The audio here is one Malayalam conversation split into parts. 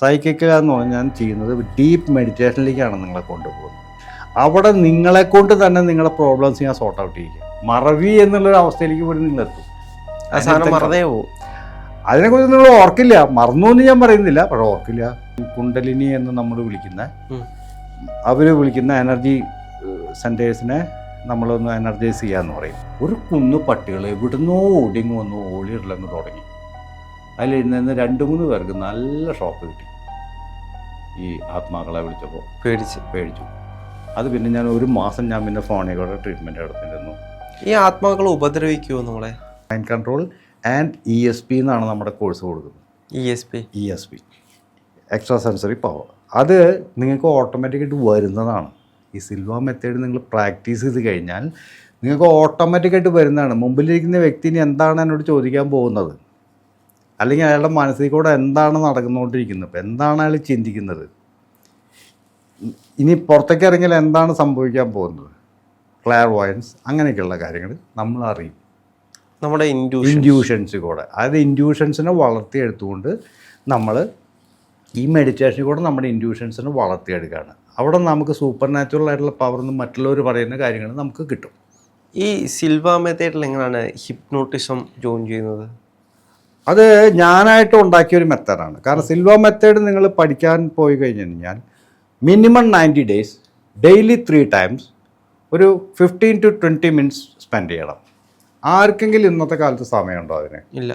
സൈക്കിക് എന്ന് പറഞ്ഞാൽ ഞാൻ ചെയ്യുന്നത് ഡീപ്പ് മെഡിറ്റേഷനിലേക്കാണ് നിങ്ങളെ കൊണ്ടുപോകുന്നത്. അവിടെ നിങ്ങളെ കൊണ്ട് തന്നെ നിങ്ങളുടെ പ്രോബ്ലംസ് ഞാൻ സോർട്ട് ഔട്ട് ചെയ്യുക. മറവി എന്നുള്ളൊരു അവസ്ഥയിലേക്ക് പോലും നിങ്ങളെത്തും. ആ സാധനം മറന്നേ പോകും. അതിനെക്കുറിച്ച് നിങ്ങൾ ഓർക്കില്ല, മറന്നു എന്ന് ഞാൻ പറയുന്നില്ല, പക്ഷെ ഓർക്കില്ല. കുണ്ടലിനി എന്ന് നമ്മൾ വിളിക്കുന്ന അവർ വിളിക്കുന്ന എനർജി സെൻറ്റേഴ്സിനെ നമ്മളൊന്ന് എനർജൈസ് ചെയ്യാന്ന് പറയും. ഒരു കുന്നു പട്ടികൾ എവിടുന്നോ ഓടിങ്ങ് വന്നു ഓടിയിടലങ്ങ് തുടങ്ങി. അതിലിരുന്ന് 2-3 പേർക്ക് നല്ല ഷോക്ക് കിട്ടി. ഈ ആത്മാക്കളെ വിളിച്ചപ്പോൾ പേടിച്ചു. അത് പിന്നെ ഞാൻ 1 മാസം ഞാൻ പിന്നെ ഫോണിൽ കൂടെ ട്രീറ്റ്മെൻറ്റ് എടുത്തിരുന്നു. ഈ ആത്മാക്കൾ ഉപദ്രവിക്കുമോ നമ്മളെ? മൈൻഡ് കൺട്രോൾ ആൻഡ് ESP എന്നാണ് നമ്മുടെ കോഴ്സ് കൊടുക്കുന്നത്. ESP extra sensory power. അത് നിങ്ങൾക്ക് ഓട്ടോമാറ്റിക്കായിട്ട് വരുന്നതാണ്. ഈ സിൽവ മെത്തേഡ് നിങ്ങൾ പ്രാക്ടീസ് ചെയ്ത് കഴിഞ്ഞാൽ നിങ്ങൾക്ക് ഓട്ടോമാറ്റിക്കായിട്ട് വരുന്നതാണ്. മുമ്പിലിരിക്കുന്ന വ്യക്തിന് എന്താണ് എന്നോട് ചോദിക്കാൻ പോകുന്നത്, അല്ലെങ്കിൽ അയാളുടെ മനസ്സിൽ കൂടെ എന്താണ് നടന്നുകൊണ്ടിരിക്കുന്നത്, ഇപ്പം എന്താണ് അയാൾ ചിന്തിക്കുന്നത്, ഇനി പുറത്തേക്ക് ഇറങ്ങിയാൽ എന്താണ് സംഭവിക്കാൻ പോകുന്നത്, ക്ലാർവോയൻസ്, അങ്ങനെയൊക്കെയുള്ള കാര്യങ്ങൾ നമ്മൾ അറിയും. നമ്മുടെ ഇൻഡ്യൂഷൻസ് കൂടെ, അതായത് ഇൻഡ്യൂഷൻസിനെ വളർത്തിയെടുത്തുകൊണ്ട് നമ്മൾ ഈ മെഡിറ്റേഷനിൽ കൂടെ നമ്മുടെ ഇൻഡ്യൂഷൻസിനെ വളർത്തിയെടുക്കുകയാണ്. അവിടെ നമുക്ക് സൂപ്പർ നാച്ചുറൽ ആയിട്ടുള്ള പവർ എന്ന് മറ്റുള്ളവർ പറയുന്ന കാര്യങ്ങൾ നമുക്ക് കിട്ടും. ഈ സിൽവ മെത്തേഡിൽ എങ്ങനെയാണ് ഹിപ്നോട്ടിസം ജോയിൻ ചെയ്യുന്നത്? അത് ഞാനായിട്ട് ഉണ്ടാക്കിയൊരു മെത്തേഡാണ്. കാരണം സിൽവ മെത്തേഡ് നിങ്ങൾ പഠിക്കാൻ പോയി കഴിഞ്ഞ് കഴിഞ്ഞാൽ മിനിമം 90 days ഡെയിലി 3 times ഒരു 15 to 20 minutes സ്പെൻഡ് ചെയ്യണം. ആർക്കെങ്കിലും ഇന്നത്തെ കാലത്ത് സമയമുണ്ടോ അതിന്? ഇല്ല.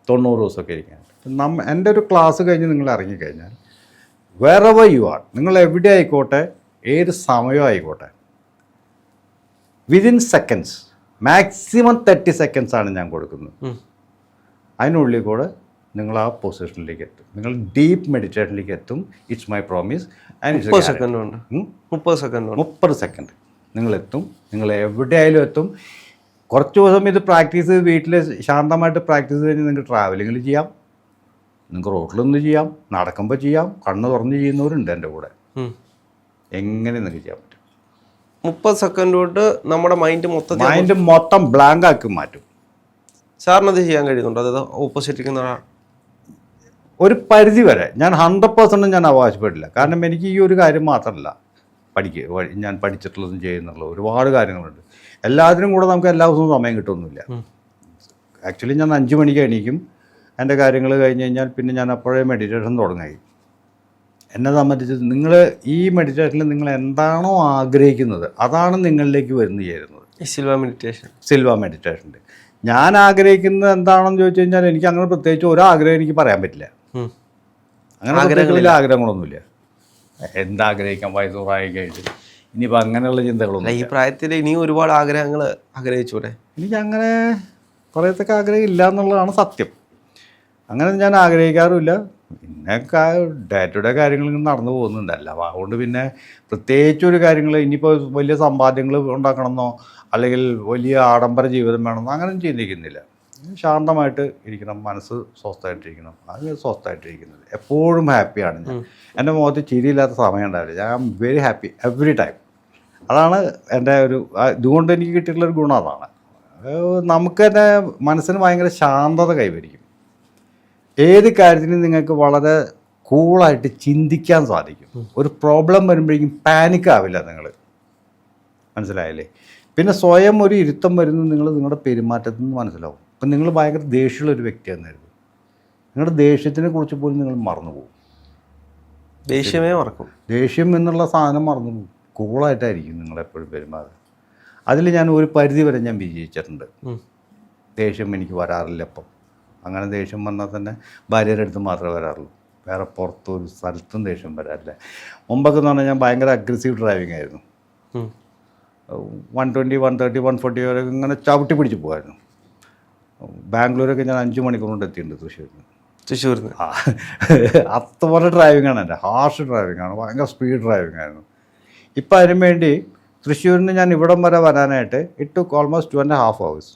90 ദിവസമൊക്കെ ഇരിക്കാൻ. എൻ്റെ ഒരു ക്ലാസ് കഴിഞ്ഞ് നിങ്ങൾ ഇറങ്ങിക്കഴിഞ്ഞാൽ wherever you are, നിങ്ങൾ എവിടെ ആയിക്കോട്ടെ, ഏത് സമയം ആയിക്കോട്ടെ, വിതിൻ സെക്കൻഡ്സ്, മാക്സിമം 30 seconds ആണ് ഞാൻ കൊടുക്കുന്നത്. അതിനുള്ളിൽ കൂടെ നിങ്ങൾ ആ പൊസിഷനിലേക്ക് എത്തും. നിങ്ങൾ ഡീപ്പ് മെഡിറ്റേഷനിലേക്ക് എത്തും. It's my promise. 30 സെക്കൻഡ് നിങ്ങളെത്തും. നിങ്ങൾ എവിടെയായാലും എത്തും. കുറച്ച് ദിവസം ഇത് പ്രാക്ടീസ് ചെയ്ത് വീട്ടിൽ ശാന്തമായിട്ട് പ്രാക്ടീസ് ചെയ്ത് കഴിഞ്ഞാൽ നിങ്ങൾക്ക് ട്രാവലിങ്ങിൽ ചെയ്യാം, നിങ്ങൾക്ക് റോഡിലൊന്ന് ചെയ്യാം, നടക്കുമ്പോൾ ചെയ്യാം, കണ്ണ് തുറന്ന് ചെയ്യുന്നവരുണ്ട് എൻ്റെ കൂടെ. എങ്ങനെ നിങ്ങൾക്ക് ചെയ്യാൻ പറ്റും? 30 സെക്കൻഡ് കൊണ്ട് നമ്മുടെ മൈൻഡ് മൊത്തം ബ്ലാങ്ക് ആക്കി മാറ്റും. സാറിനത് ചെയ്യാൻ കഴിയുന്നുണ്ടോ? അതായത് ഓപ്പോസിറ്റ് ഇരിക്കുന്ന ഒരു പരിധി വരെ. ഞാൻ 100% ഞാൻ അവകാശപ്പെടില്ല. കാരണം എനിക്ക് ഈ ഒരു കാര്യം മാത്രമല്ല ഞാൻ പഠിച്ചിട്ടുള്ളതും ചെയ്യുന്നുള്ള ഒരുപാട് കാര്യങ്ങളുണ്ട്. എല്ലാത്തിനും കൂടെ നമുക്ക് എല്ലാ ദിവസവും സമയം കിട്ടുമൊന്നുമില്ല. ആക്ച്വലി ഞാൻ 5 മണിക്ക് എണീക്കും. എൻ്റെ കാര്യങ്ങൾ കഴിഞ്ഞ് കഴിഞ്ഞാൽ പിന്നെ ഞാൻ അപ്പോഴേ മെഡിറ്റേഷൻ തുടങ്ങി. എന്നെ സംബന്ധിച്ച് നിങ്ങൾ ഈ മെഡിറ്റേഷനിൽ നിങ്ങൾ എന്താണോ ആഗ്രഹിക്കുന്നത് അതാണ് നിങ്ങളിലേക്ക് വരുന്നു ചേരുന്നത്. സിൽവ മെഡിറ്റേഷൻ്റെ ഞാൻ ആഗ്രഹിക്കുന്നത് എന്താണെന്ന് ചോദിച്ചു കഴിഞ്ഞാൽ എനിക്ക് അങ്ങനെ പ്രത്യേകിച്ച് ഒരാഗ്രഹം എനിക്ക് പറയാൻ പറ്റില്ല. അങ്ങനെ ആഗ്രഹങ്ങളൊന്നുമില്ല. എന്താഗ്രഹിക്കാം വയസ്സോറായി കഴിഞ്ഞിട്ട് ഇനിയിപ്പോൾ അങ്ങനെയുള്ള ചിന്തകളൊന്നും. ഈ പ്രായത്തിൽ ഇനിയും ഒരുപാട് ആഗ്രഹങ്ങൾ ആഗ്രഹിച്ചൂടെ? എനിക്ക് അങ്ങനെ കുറേത്തൊക്കെ ആഗ്രഹം ഇല്ല എന്നുള്ളതാണ് സത്യം. അങ്ങനെ ഞാൻ ആഗ്രഹിക്കാറുമില്ല. പിന്നെ ഡേ ടു ഡേ കാര്യങ്ങൾ നടന്നു പോകുന്നുണ്ടല്ല. അപ്പോൾ അതുകൊണ്ട് പിന്നെ പ്രത്യേകിച്ചൊരു കാര്യങ്ങൾ ഇനിയിപ്പോൾ വലിയ സമ്പാദ്യങ്ങൾ ഉണ്ടാക്കണമെന്നോ അല്ലെങ്കിൽ വലിയ ആഡംബര ജീവിതം വേണമെന്നോ അങ്ങനെ ചിന്തിക്കുന്നില്ല. ശാന്തമായിട്ട് ഇരിക്കണം, മനസ്സ് സ്വസ്ഥമായിട്ടിരിക്കണം. അത് സ്വസ്ഥമായിട്ടിരിക്കുന്നത് എപ്പോഴും ഹാപ്പിയാണ് ഞാൻ. എൻ്റെ മുഖത്ത് ചിരിയില്ലാത്ത സമയം ഉണ്ടാവില്ല. ഞാൻ am very happy every time. അതാണ് എൻ്റെ ഒരു ഇതുകൊണ്ട് എനിക്ക് കിട്ടിയിട്ടുള്ളൊരു ഗുണം. അതാണ് നമുക്ക് തന്നെ മനസ്സിന് ഭയങ്കര ശാന്തത കൈവരിക്കും. ഏത് കാര്യത്തിനും നിങ്ങൾക്ക് വളരെ കൂളായിട്ട് ചിന്തിക്കാൻ സാധിക്കും. ഒരു പ്രോബ്ലം വരുമ്പോഴേക്കും പാനിക്കാവില്ല നിങ്ങൾ. മനസ്സിലായില്ലേ? പിന്നെ സ്വയം ഒരു ഇരുത്തം വരുന്നത് നിങ്ങളുടെ പെരുമാറ്റത്തിൽ നിന്ന് മനസ്സിലാവും. അപ്പം നിങ്ങൾ ഭയങ്കര ദേഷ്യമുള്ളൊരു വ്യക്തിയായിരുന്നു. നിങ്ങളുടെ ദേഷ്യത്തിനെ കുറിച്ച് പോലും നിങ്ങൾ മറന്നുപോകും. ദേഷ്യം എന്നുള്ള സാധനം മറന്നുപോകും. കൂളായിട്ടായിരിക്കും നിങ്ങളെപ്പോഴും പെരുമാറുക. അതിൽ ഞാൻ ഒരു പരിധി വരെ ഞാൻ വിജയിച്ചിട്ടുണ്ട്. ദേഷ്യം എനിക്ക് വരാറില്ല ഇപ്പം. അങ്ങനെ ദേഷ്യം വന്നാൽ തന്നെ ഭാര്യയുടെ അടുത്ത് മാത്രമേ വരാറുള്ളൂ. വേറെ പുറത്തൊരു സ്ഥലത്തും ദേഷ്യം വരാറില്ല. മുമ്പൊക്കെ എന്ന് പറഞ്ഞാൽ ഞാൻ ഭയങ്കര അഗ്രസീവ് ഡ്രൈവിംഗ് ആയിരുന്നു. 120, 130, 140 വരെ ഇങ്ങനെ ചവിട്ടി പിടിച്ച് പോകുമായിരുന്നു. ബാംഗ്ലൂരൊക്കെ ഞാൻ 5 മണിക്കൂർ കൊണ്ട് എത്തിയിട്ടുണ്ട് തൃശ്ശൂരിൽ. ആ അത്രപോലെ ഡ്രൈവിംഗാണ് എൻ്റെ. ഹാർഷ് ഡ്രൈവിംഗാണ്, ഭയങ്കര സ്പീഡ് ഡ്രൈവിംഗ് ആയിരുന്നു. ഇപ്പം അതിനു വേണ്ടി തൃശ്ശൂരിൽ നിന്ന് ഞാൻ ഇവിടം വരെ വരാനായിട്ട് ഇറ്റ് ടുക്ക് ഓൾമോസ്റ്റ് 2.5 hours.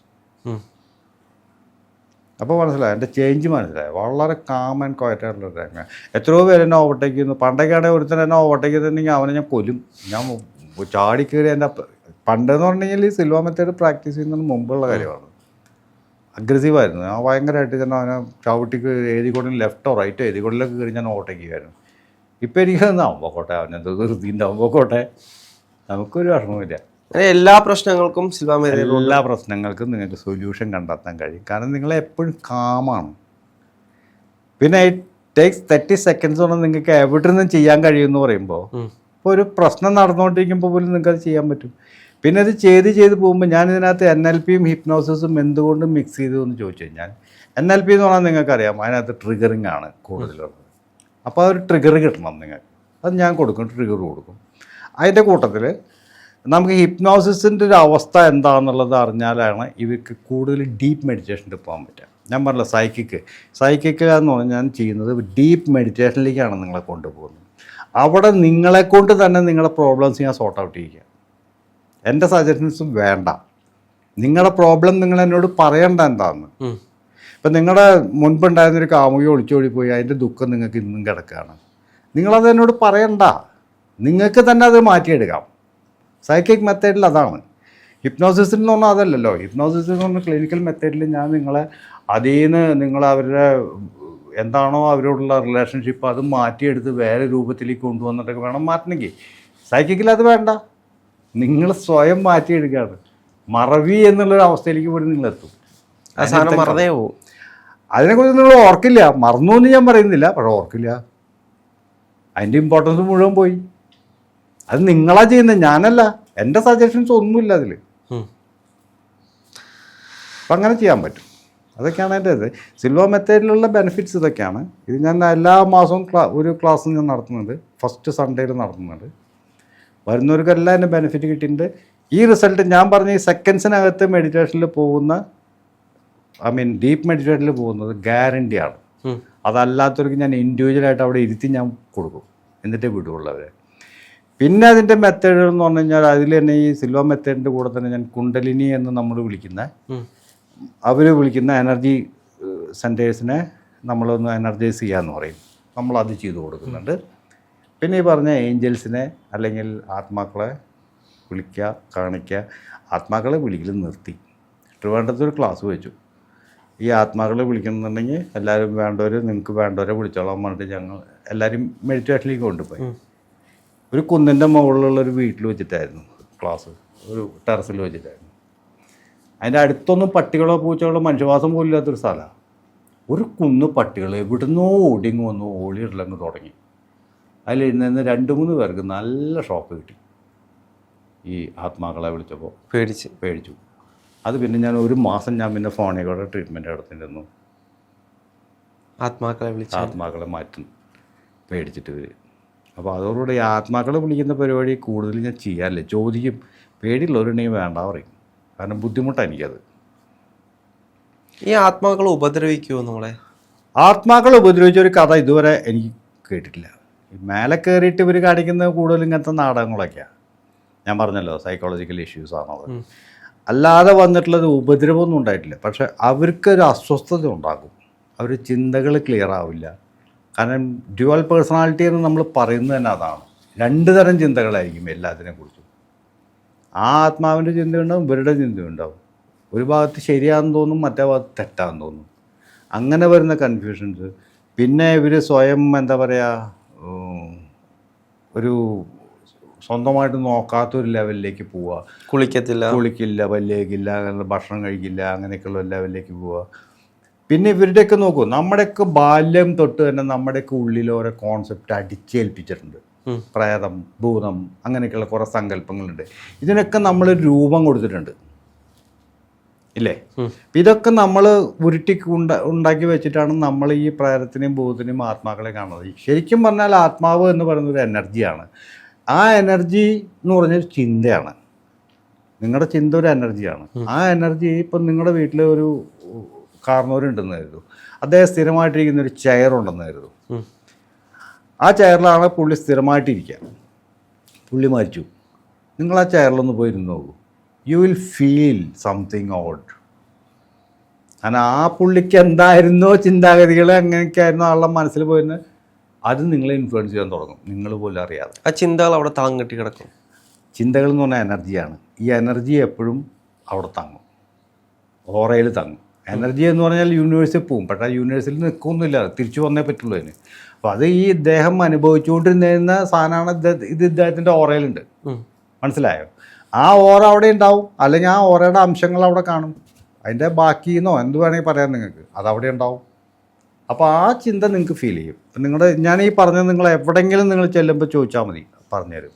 അപ്പോൾ മനസ്സിലായി, എൻ്റെ ചേഞ്ച് മനസ്സിലായി. വളരെ കാം ആൻഡ് ക്വയറ്റായിട്ടുള്ള ഡ്രൈവിംഗ്. എത്രയോ പേര് എന്നെ ഓവർടേക്ക് ചെയ്യുന്നു. പണ്ടൊക്കെയാണെങ്കിൽ ഒരുത്തൻ എന്നെ ഓവർടേക്ക് ചെയ്തിട്ടുണ്ടെങ്കിൽ അവനെ ഞാൻ കൊല്ലും. ഞാൻ ചാടിക്കയറി എൻ്റെ പണ്ടെന്ന് പറഞ്ഞു കഴിഞ്ഞാൽ ഈ സിൽവ മെത്തേഡ് പ്രാക്ടീസ് ചെയ്യുന്നതിന് മുമ്പുള്ള കാര്യമാണ്. അഗ്രസീവായിരുന്നു. ഞാൻ ഭയങ്കരമായിട്ട് തന്നെ അവനെ ചവിട്ടിക്ക് എഴുതി കൊണ്ടിൽ ലെഫ്റ്റോ റൈറ്റോ എഴുതി കൊണ്ടിലൊക്കെ കയറി ഞാൻ ഓട്ടയ്ക്കുമായിരുന്നു. ഇപ്പം എനിക്ക് അവമ്പോക്കോട്ടെ, അവനെന്തോ ധൃതിൻ്റെ അവമ്പോക്കോട്ടെ, നമുക്കൊരു വിഷമമില്ല. എല്ലാ പ്രശ്നങ്ങൾക്കും സിൽവ മെത്തേഡ്, എല്ലാ പ്രശ്നങ്ങൾക്കും നിങ്ങൾക്ക് സൊല്യൂഷൻ കണ്ടെത്താൻ കഴിയും. കാരണം നിങ്ങളെപ്പോഴും കാമാണ്. പിന്നെ ഇറ്റ് ടേക്സ് 30 seconds കൊണ്ട് നിങ്ങൾക്ക് എവിടെ നിന്നും ചെയ്യാൻ കഴിയുമെന്ന് പറയുമ്പോൾ, ഇപ്പോൾ ഒരു പ്രശ്നം നടന്നുകൊണ്ടിരിക്കുമ്പോൾ പോലും നിങ്ങൾക്കത് ചെയ്യാൻ പറ്റും. പിന്നെ അത് ചെയ്ത് പോകുമ്പോൾ ഞാൻ ഇതിനകത്ത് NLPയും ഹിപ്നോസിസും എന്തുകൊണ്ട് മിക്സ് ചെയ്തു എന്ന് ചോദിച്ചു കഴിഞ്ഞാൽ, NLP എന്ന് പറഞ്ഞാൽ നിങ്ങൾക്കറിയാം അതിനകത്ത് ട്രിഗറിങ് ആണ് കൂടുതലുള്ളത്. അപ്പോൾ ആ ഒരു ട്രിഗർ കിട്ടണം നിങ്ങൾക്ക്, അത് ഞാൻ കൊടുക്കും, ട്രിഗർ കൊടുക്കും. അതിൻ്റെ കൂട്ടത്തിൽ നമുക്ക് ഹിപ്നോസിസിൻ്റെ ഒരു അവസ്ഥ എന്താണെന്നുള്ളത് അറിഞ്ഞാലാണ് ഇവർക്ക് കൂടുതൽ ഡീപ്പ് മെഡിറ്റേഷനിൽ പോകാൻ പറ്റുക. ഞാൻ പറഞ്ഞില്ല, സൈക്കിക്ക് എന്ന് പറഞ്ഞാൽ ഞാൻ ചെയ്യുന്നത് ഡീപ്പ് മെഡിറ്റേഷനിലേക്കാണ് നിങ്ങളെ കൊണ്ടുപോകുന്നത്. അവിടെ നിങ്ങളെക്കൊണ്ട് തന്നെ നിങ്ങളുടെ പ്രോബ്ലംസ് ഞാൻ സോർട്ട് ഔട്ട് ചെയ്യുക. എൻ്റെ സജഷൻസും വേണ്ട, നിങ്ങളുടെ പ്രോബ്ലം നിങ്ങൾ എന്നോട് പറയണ്ട എന്താണെന്ന്. ഇപ്പം നിങ്ങളുടെ മുൻപുണ്ടായിരുന്നൊരു കാമുകി ഒളിച്ചോടിപ്പോയി, അതിൻ്റെ ദുഃഖം നിങ്ങൾക്ക് ഇന്നും കിടക്കുകയാണ്. നിങ്ങളത് എന്നോട് പറയണ്ട, നിങ്ങൾക്ക് തന്നെ അത് മാറ്റിയെടുക്കാം. സൈക്കിക് മെത്തേഡിൽ അതാണ്. ഹിപ്നോസിസിൽ എന്ന് പറഞ്ഞാൽ അതല്ലല്ലോ. ഹിപ്നോസിസ് എന്ന് പറഞ്ഞാൽ ക്ലിനിക്കൽ മെത്തേഡിൽ ഞാൻ നിങ്ങളെ അതിൽ നിന്ന് നിങ്ങൾ അവരുടെ എന്താണോ അവരോടുള്ള റിലേഷൻഷിപ്പ് അത് മാറ്റിയെടുത്ത് വേറെ രൂപത്തിലേക്ക് കൊണ്ടുവന്നിട്ടൊക്കെ വേണം മാറ്റണമെങ്കിൽ. സൈക്കിക്കിൽ അത് വേണ്ട, നിങ്ങൾ സ്വയം മാറ്റിയെടുക്കുകയാണ്. മറവി എന്നുള്ളൊരു അവസ്ഥയിലേക്ക് പോലും നിങ്ങളെത്തും. മറന്നേ പോകും. അതിനെക്കുറിച്ച് നിങ്ങൾ ഓർക്കില്ല. മറന്നു എന്ന് ഞാൻ പറയുന്നില്ല, പക്ഷെ ഓർക്കില്ല. അതിൻ്റെ ഇമ്പോർട്ടൻസ് മുഴുവൻ പോയി. അത് നിങ്ങളാ ചെയ്യുന്നത്, ഞാനല്ല. എൻ്റെ സജഷൻസ് ഒന്നുമില്ല അതിൽ. അപ്പം അങ്ങനെ ചെയ്യാൻ പറ്റും. അതൊക്കെയാണ് എൻ്റെ ഇത്. സിൽവ മെത്തേഡിലുള്ള ബെനിഫിറ്റ്സ് ഇതൊക്കെയാണ്. ഇത് ഞാൻ എല്ലാ മാസവും ഒരു ക്ലാസ് ഞാൻ നടത്തുന്നുണ്ട്. ഫസ്റ്റ് സൺഡേയിൽ നടത്തുന്നുണ്ട്. വരുന്നവർക്കെല്ലാം എൻ്റെ ബെനിഫിറ്റ് കിട്ടിയിട്ടുണ്ട്. ഈ റിസൾട്ട് ഞാൻ പറഞ്ഞ ഈ സെക്കൻഡ്സിനകത്ത് മെഡിറ്റേഷനിൽ പോകുന്ന, ഡീപ്പ് മെഡിറ്റേഷനിൽ പോകുന്നത് ഗ്യാരണ്ടിയാണ്. അതല്ലാത്തവർക്ക് ഞാൻ ഇൻഡിവിജ്വലായിട്ട് അവിടെ ഇരുത്തി ഞാൻ കൊടുക്കും, എന്നിട്ടേ വിടുള്ളവരെ. പിന്നെ അതിൻ്റെ മെത്തേഡുകൾ എന്ന് പറഞ്ഞു കഴിഞ്ഞാൽ അതിൽ തന്നെ ഈ സിൽവ മെത്തേഡിൻ്റെ കൂടെ തന്നെ ഞാൻ കുണ്ടലിനി എന്ന് നമ്മൾ വിളിക്കുന്ന, അവർ വിളിക്കുന്ന എനർജി സെൻറ്റേഴ്സിനെ നമ്മളൊന്ന് എനർജൈസ് ചെയ്യാമെന്ന് പറയും. നമ്മളത് ചെയ്ത് കൊടുക്കുന്നുണ്ട്. പിന്നെ ഈ പറഞ്ഞ ഏഞ്ചൽസിനെ അല്ലെങ്കിൽ ആത്മാക്കളെ വിളിക്കുക, കാണിക്കുക. ആത്മാക്കളെ വിളിക്കൽ നിർത്തി. ട്രിവാൻഡ്രത്തൊരു ക്ലാസ് വെച്ചു. ഈ ആത്മാക്കളെ വിളിക്കണമെന്നുണ്ടെങ്കിൽ എല്ലാവരും നിങ്ങൾക്ക് വേണ്ടവരെ വിളിച്ചോളാൻ പറഞ്ഞിട്ട് ഞങ്ങൾ എല്ലാവരും മെഡിറ്റേഷനിലേക്ക് കൊണ്ടുപോയി. ഒരു കുന്നിൻ്റെ മുകളിലുള്ളൊരു വീട്ടിൽ വെച്ചിട്ടായിരുന്നു ക്ലാസ്, ഒരു ടെറസിൽ വെച്ചിട്ടായിരുന്നു. അതിൻ്റെ അടുത്തൊന്നും പട്ടികളോ പൂച്ചകളോ മനുഷ്യവാസം പോലും ഇല്ലാത്തൊരു സ്ഥലമാണ്. ഒരു കുന്ന് പട്ടികൾ എവിടുന്നോ ഓടിങ്ങ് വന്നു ഓളിയിടലങ്ങ് തുടങ്ങി. അതിലിരുന്ന് 2-3 പേർക്ക് നല്ല ഷോക്ക് കിട്ടി. ഈ ആത്മാക്കളെ വിളിച്ചപ്പോൾ പേടിച്ചു. അത് പിന്നെ ഞാൻ 1 മാസം ഞാൻ പിന്നെ ഫോണിൽ കൂടെ ട്രീറ്റ്മെൻറ്റ് എടുത്തിരുന്നു. ആത്മാക്കളെ മാറ്റും പേടിച്ചിട്ട് ഇവർ. അപ്പോൾ അതോടുകൂടി ഈ ആത്മാക്കളെ വിളിക്കുന്ന പരിപാടി കൂടുതൽ ഞാൻ ചെയ്യാറില്ല. ചോദിക്കും, പേടിയുള്ളവരുണ്ടെങ്കിൽ വേണ്ട പറയും. കാരണം ബുദ്ധിമുട്ടാണ് എനിക്കത്. ഈ ആത്മാക്കൾ ഉപദ്രവിക്കുമോ നിങ്ങളെ? ആത്മാക്കൾ ഉപദ്രവിച്ച ഒരു കഥ ഇതുവരെ എനിക്ക് കേട്ടിട്ടില്ല. മേലെ കയറിയിട്ട് ഇവർ കാണിക്കുന്ന കൂടുതലും ഇങ്ങനത്തെ നാടകങ്ങളൊക്കെയാണ്. ഞാൻ പറഞ്ഞല്ലോ സൈക്കോളജിക്കൽ ഇഷ്യൂസ് ആണത്. അല്ലാതെ വന്നിട്ടുള്ളത് ഉപദ്രവമൊന്നും ഉണ്ടായിട്ടില്ല. പക്ഷെ അവർക്കൊരു അസ്വസ്ഥത ഉണ്ടാകും. അവർ ചിന്തകൾ ക്ലിയർ ആവില്ല. കാരണം ഡ്യുവൽ പേഴ്സണാലിറ്റി എന്ന് നമ്മൾ പറയുന്നത് തന്നെ അതാണ്. 2 തരം ചിന്തകളായിരിക്കും എല്ലാത്തിനെക്കുറിച്ചും. ആ ആത്മാവിൻ്റെ ചിന്തയുണ്ടാവും, ഇവരുടെ ചിന്തയുണ്ടാവും. ഒരു ഭാഗത്ത് ശരിയാണെന്ന് തോന്നും, മറ്റേ ഭാഗത്ത് തെറ്റാണെന്ന് തോന്നും. അങ്ങനെ വരുന്ന കൺഫ്യൂഷൻസ്. പിന്നെ ഇവർ സ്വയം ഒരു സ്വന്തമായിട്ട് നോക്കാത്തൊരു ലെവലിലേക്ക് പോവുക. കുളിക്കില്ല, പല്ലേക്കില്ല, ഭക്ഷണം കഴിക്കില്ല, അങ്ങനെയൊക്കെയുള്ള ലെവലിലേക്ക് പോവുക. പിന്നെ ഇവരുടെയൊക്കെ നോക്കൂ, നമ്മുടെയൊക്കെ ബാല്യം തൊട്ട് തന്നെ നമ്മുടെയൊക്കെ ഉള്ളിൽ ഓരോ കോൺസെപ്റ്റ് അടിച്ചേൽപ്പിച്ചിട്ടുണ്ട്. പ്രേതം, ഭൂതം, അങ്ങനെയൊക്കെയുള്ള കുറേ സങ്കല്പങ്ങളുണ്ട്. ഇതിനൊക്കെ നമ്മൾ രൂപം കൊടുത്തിട്ടുണ്ട് ഇല്ലേ? ഇതൊക്കെ നമ്മൾ ഉണ്ടാക്കി വെച്ചിട്ടാണ് നമ്മൾ ഈ പ്രേതത്തിനെയും ഭൂതത്തിനെയും ആത്മാക്കളെ കാണുന്നത്. ശരിക്കും പറഞ്ഞാൽ ആത്മാവ് എന്ന് പറയുന്നത് ഒരു എനർജിയാണ്. ആ എനർജി എന്ന് പറഞ്ഞൊരു ചിന്തയാണ്. നിങ്ങളുടെ ചിന്ത ഒരു എനർജിയാണ്. ആ എനർജി ഇപ്പം നിങ്ങളുടെ വീട്ടിൽ ഒരു കാരണവരുണ്ടെന്ന് കരുതും. അദ്ദേഹം സ്ഥിരമായിട്ടിരിക്കുന്ന ഒരു ചെയറുണ്ടെന്ന് കരുതും. ആ ചെയറിലാണ് പുള്ളി സ്ഥിരമായിട്ടിരിക്കുക. പുള്ളി മരിച്ചു. നിങ്ങൾ ആ ചെയറിലൊന്ന് പോയി ഇരുന്ന് നോക്കൂ. You will feel something odd. കാരണം ആ പുള്ളിക്ക് എന്തായിരുന്നോ ചിന്താഗതികൾ, അങ്ങനെയൊക്കെയായിരുന്നു ആളുടെ മനസ്സിൽ പോയിരുന്നത്. അത് നിങ്ങളെ ഇൻഫ്ലുവൻസ് ചെയ്യാൻ തുടങ്ങും, നിങ്ങൾ പോലും അറിയാതെ. ആ ചിന്തകൾ അവിടെ താങ്ങ് കെട്ടി കിടക്കും. ചിന്തകൾ എന്ന് പറഞ്ഞാൽ എനർജിയാണ്. ഈ എനർജി എപ്പോഴും അവിടെ തങ്ങും, ഓറയിൽ തങ്ങും. എനർജി എന്ന് പറഞ്ഞാൽ യൂണിവേഴ്സിൽ പോവും, പക്ഷേ യൂണിവേഴ്സിൽ നിൽക്കൊന്നുമില്ല, തിരിച്ചു വന്നേ പറ്റുള്ളൂ അതിന്. അപ്പോൾ അത് ഈ ഇദ്ദേഹം അനുഭവിച്ചുകൊണ്ടിരുന്ന സാധനമാണ്. ഇത് ഇദ്ദേഹത്തിൻ്റെ ഓറയിലുണ്ട്, മനസ്സിലായോ? ആ ഓറ അവിടെ ഉണ്ടാവും, അല്ലെങ്കിൽ ആ ഓറയുടെ അംശങ്ങൾ അവിടെ കാണും. അതിൻ്റെ ബാക്കിയെന്നോ എന്ത് വേണമെങ്കിൽ പറയാം നിങ്ങൾക്ക്, അതവിടെ ഉണ്ടാവും. അപ്പോൾ ആ ചിന്ത നിങ്ങൾക്ക് ഫീൽ ചെയ്യും. ഇപ്പം ഞാൻ ഈ പറഞ്ഞത് നിങ്ങൾ എവിടെയെങ്കിലും നിങ്ങൾ ചെല്ലുമ്പോൾ ചോദിച്ചാൽ മതി, പറഞ്ഞുതരും.